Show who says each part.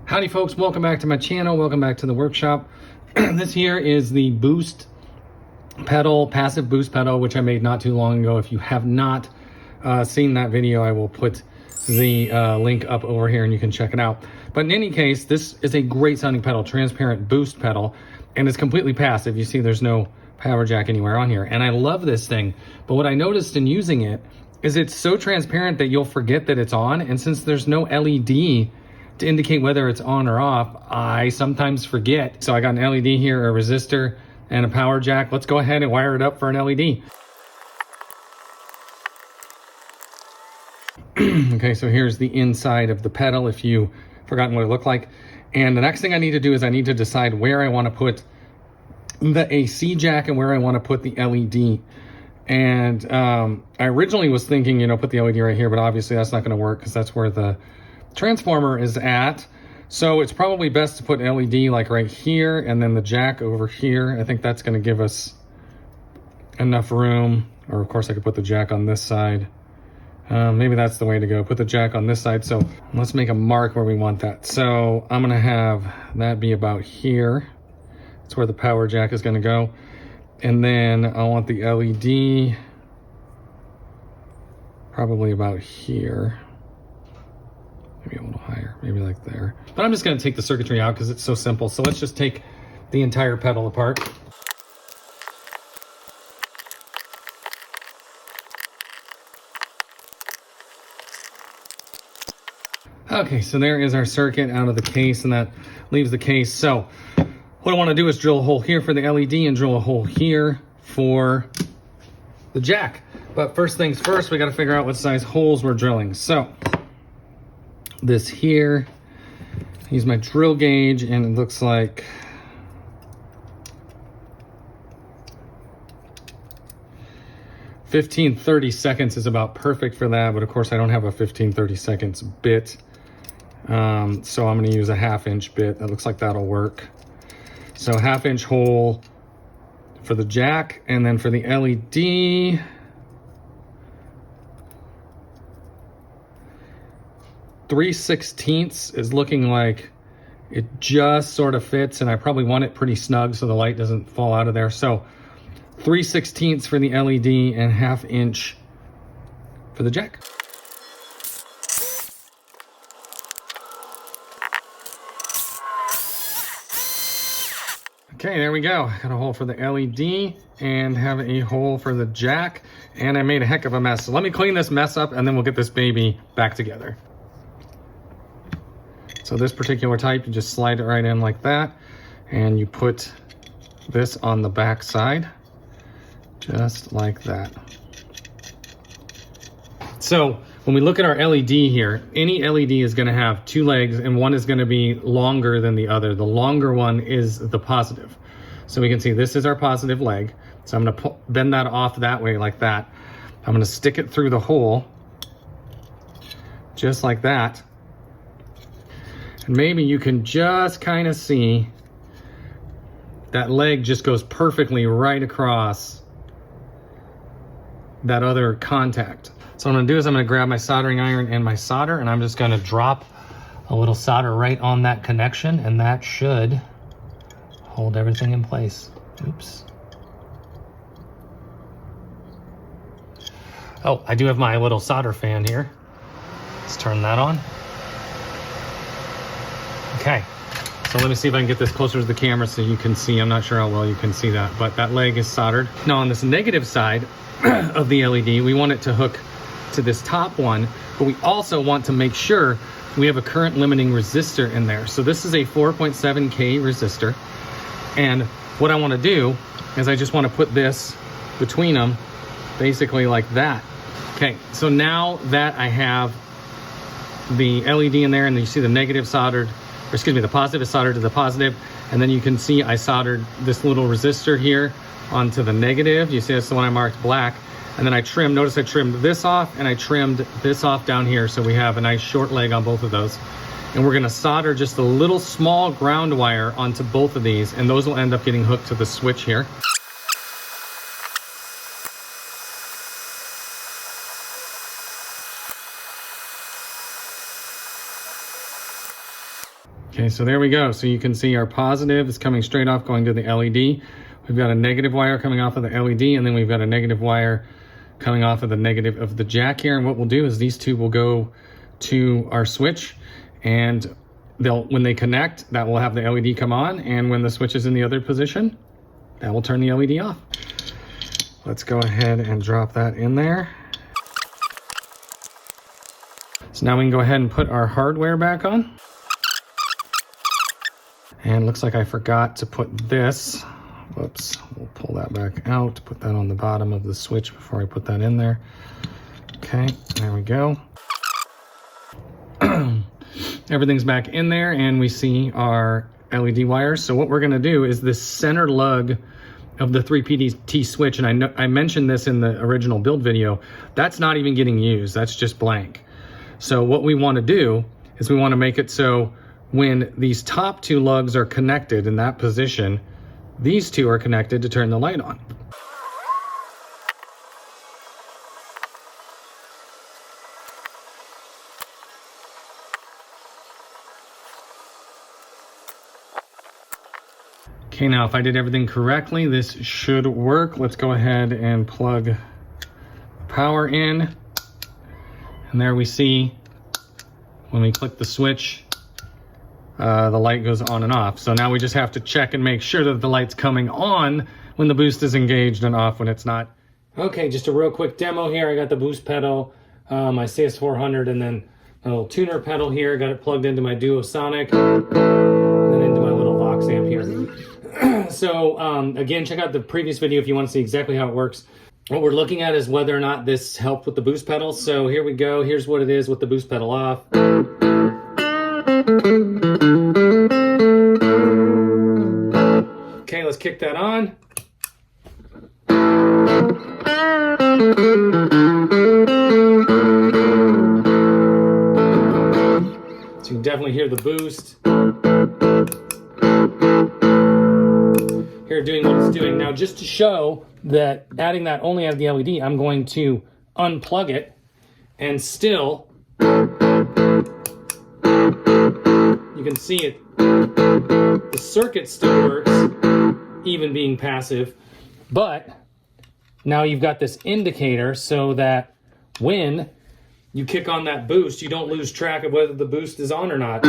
Speaker 1: Howdy folks, welcome back to my channel, welcome back to the workshop. This here is the boost pedal, passive boost pedal, which I made not too long ago. If you have not seen that video, I will put the link up over here and you can check it out. But in any case, this is a great sounding pedal, transparent boost pedal, and it's completely passive. You see there's no power jack anywhere on here, and I love this thing. But what I noticed in using it is it's so transparent that you'll forget that it's on, and since there's no LED to indicate whether it's on or off, I sometimes forget. So I got an LED here, a resistor, and a power jack. Let's go ahead and wire it up for an LED. Okay, so here's the inside of the pedal if you've forgotten what it looked like. And the next thing I need to do is I need to decide where I want to put the AC jack and where I want to put the LED. And I originally was thinking, put the LED right here, but obviously that's not going to work because that's where the transformer is at. So it's probably best to put LED like right here and then the jack over here. I think that's going to give us enough room. Or of course I could put the jack on this side. Maybe that's the way to go. Put the jack on this side. So let's make a mark where we want that. So I'm going to have that be about here. That's where the power jack is going to go. And then I want the LED probably about here. Maybe a little higher, maybe like there. But I'm just gonna take the circuitry out because it's so simple. So let's just take the entire pedal apart. Okay, so there is our circuit out of the case, and that leaves the case. So what I wanna do is drill a hole here for the LED and drill a hole here for the jack. But first things first, we gotta figure out what size holes we're drilling. So this here, use my drill gauge, and it looks like 15-30 seconds is about perfect for that, but of course I don't have a 15-30 seconds bit, so I'm going to use a 1/2 inch bit. That looks like that'll work. So 1/2 inch hole for the jack, and then for the LED, 3/16 is looking like it just sort of fits, and I probably want it pretty snug so the light doesn't fall out of there. So 3/16 for the LED and 1/2 inch for the jack. Okay, there we go. Got a hole for the LED and have a hole for the jack, and I made a heck of a mess. So let me clean this mess up and then we'll get this baby back together. So this particular type, you just slide it right in like that, and you put this on the back side, just like that. So when we look at our LED here, any LED is going to have two legs, and one is going to be longer than the other. The longer one is the positive. So we can see this is our positive leg. So I'm going to bend that off that way like that. I'm going to stick it through the hole, just like that. And maybe you can just kind of see that leg just goes perfectly right across that other contact. So what I'm gonna do is I'm gonna grab my soldering iron and my solder, and I'm just gonna drop a little solder right on that connection, and that should hold everything in place. Oops. Oh, I do have my little solder fan here. Let's turn that on. Okay, so let me see if I can get this closer to the camera so you can see. I'm not sure how well you can see that, but that leg is soldered. Now on this negative side of the LED, we want it to hook to this top one, but we also want to make sure we have a current limiting resistor in there. So this is a 4.7K resistor, and what I want to do is I just want to put this between them, basically like that. Okay, so now that I have the LED in there, and you see the negative soldered, or excuse me, the positive is soldered to the positive, and then you can see I soldered this little resistor here onto the negative. You see that's the one I marked black, and then I trimmed, notice I trimmed this off and I trimmed this off down here, so we have a nice short leg on both of those. And we're gonna solder just a little small ground wire onto both of these, and those will end up getting hooked to the switch here. Okay, so there we go. So you can see our positive is coming straight off going to the LED. We've got a negative wire coming off of the LED, and then we've got a negative wire coming off of the negative of the jack here. And what we'll do is these two will go to our switch, and when they connect, that will have the LED come on, and when the switch is in the other position, that will turn the LED off. Let's go ahead and drop that in there. So now we can go ahead and put our hardware back on. And looks like I forgot to put this. Whoops, we'll pull that back out, put that on the bottom of the switch before I put that in there. Okay, there we go. Everything's back in there, and we see our LED wires. So what we're gonna do is this center lug of the 3PT switch, and I mentioned this in the original build video, that's not even getting used, that's just blank. So what we wanna do is we wanna make it so when these top two lugs are connected in that position, these two are connected to turn the light on. Okay, now if I did everything correctly, this should work. Let's go ahead and plug power in. And there we see, when we click the switch, the light goes on and off. So now we just have to check and make sure that the light's coming on when the boost is engaged and off when it's not. Okay, just a real quick demo here. I got the boost pedal, my CS400, and then a little tuner pedal here. Got it plugged into my Duosonic, and then into my little Vox amp here. So again, check out the previous video if you want to see exactly how it works. What we're looking at is whether or not this helped with the boost pedal. So here we go. Here's what it is with the boost pedal off. Okay, let's kick that on. So you can definitely hear the boost. Here doing what it's doing. Now just to show that adding that only out of the LED, I'm going to unplug it, and still you can see it, the circuit still works, even being passive, but now you've got this indicator so that when you kick on that boost, you don't lose track of whether the boost is on or not.